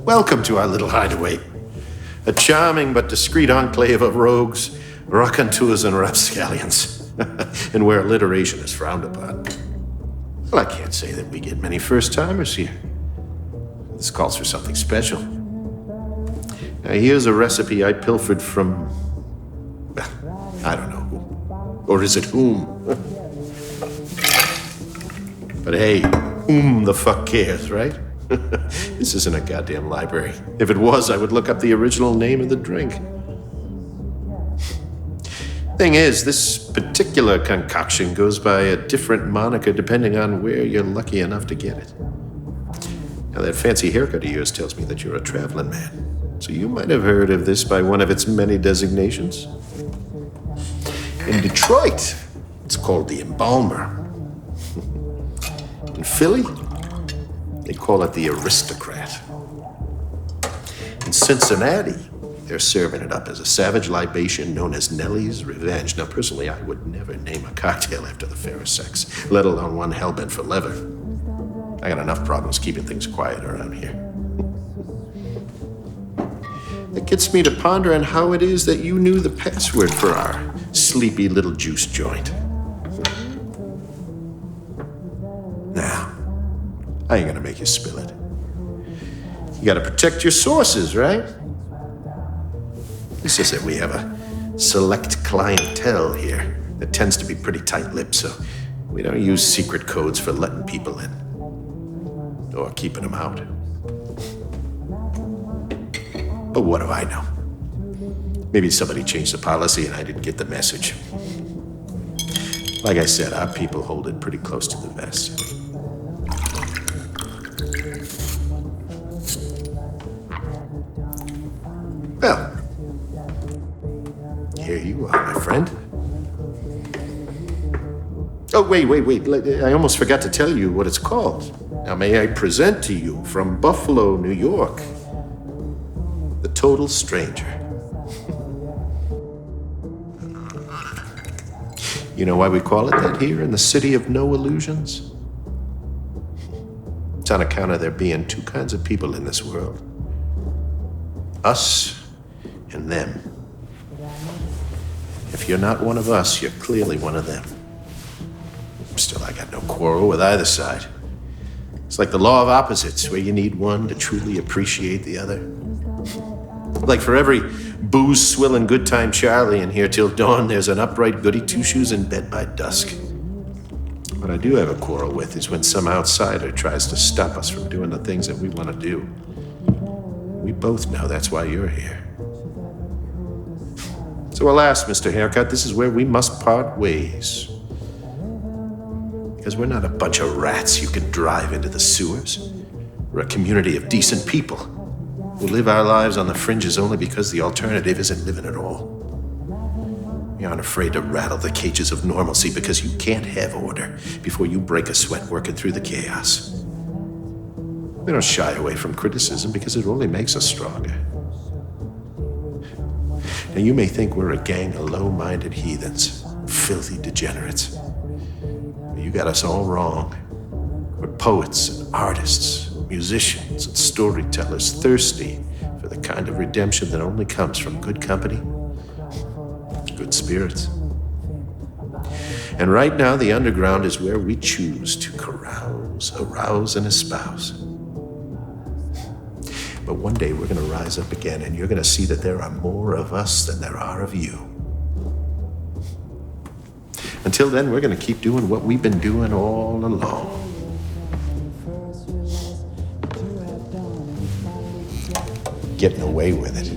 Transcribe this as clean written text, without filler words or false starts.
Welcome to our little hideaway. A charming but discreet enclave of rogues, raconteurs, and rapscallions. And where alliteration is frowned upon. Well, I can't say that we get many first-timers here. This calls for something special. Now, here's a recipe I pilfered from... well, I don't know who. Or is it whom? But hey, whom the fuck cares, right? This isn't a goddamn library. If it was, I would look up the original name of the drink. Thing is, this particular concoction goes by a different moniker depending on where you're lucky enough to get it. Now, that fancy haircut of yours tells me that you're a traveling man. So you might have heard of this by one of its many designations. In Detroit, it's called the Embalmer. In Philly, they call it the Aristocrat. In Cincinnati, they're serving it up as a savage libation known as Nellie's Revenge. Now, personally, I would never name a cocktail after the fairest sex, let alone one hell-bent for leather. I got enough problems keeping things quiet around here. That gets me to pondering how it is that you knew the password for our sleepy little juice joint. Now, I ain't gonna make you spill it. You gotta protect your sources, right? It's just that we have a select clientele here that tends to be pretty tight-lipped, so we don't use secret codes for letting people in. Or keeping them out. But what do I know? Maybe somebody changed the policy and I didn't get the message. Like I said, our people hold it pretty close to the vest. Well, here you are, my friend. Oh, wait. I almost forgot to tell you what it's called. Now, may I present to you from Buffalo, New York, the Total Stranger. You know why we call it that here in the city of no illusions? It's on account of there being two kinds of people in this world. Us and them. If you're not one of us, you're clearly one of them. Still, I got no quarrel with either side. It's like the law of opposites, where you need one to truly appreciate the other. Like for every booze-swilling good time Charlie in here till dawn, there's an upright goody two-shoes in bed by dusk. What I do have a quarrel with is when some outsider tries to stop us from doing the things that we want to do. We both know that's why you're here. So alas, Mr. Haircut, this is where we must part ways. Because we're not a bunch of rats you can drive into the sewers. We're a community of decent people who live our lives on the fringes only because the alternative isn't living at all. We aren't afraid to rattle the cages of normalcy because you can't have order before you break a sweat working through the chaos. We don't shy away from criticism because it only makes us stronger. Now, you may think we're a gang of low-minded heathens, filthy degenerates. But you got us all wrong. We're poets and artists, musicians and storytellers, thirsty for the kind of redemption that only comes from good company, good spirits. And right now, the underground is where we choose to carouse, arouse, and espouse. But one day we're going to rise up again, and you're going to see that there are more of us than there are of you. Until then, we're going to keep doing what we've been doing all along. Getting away with it.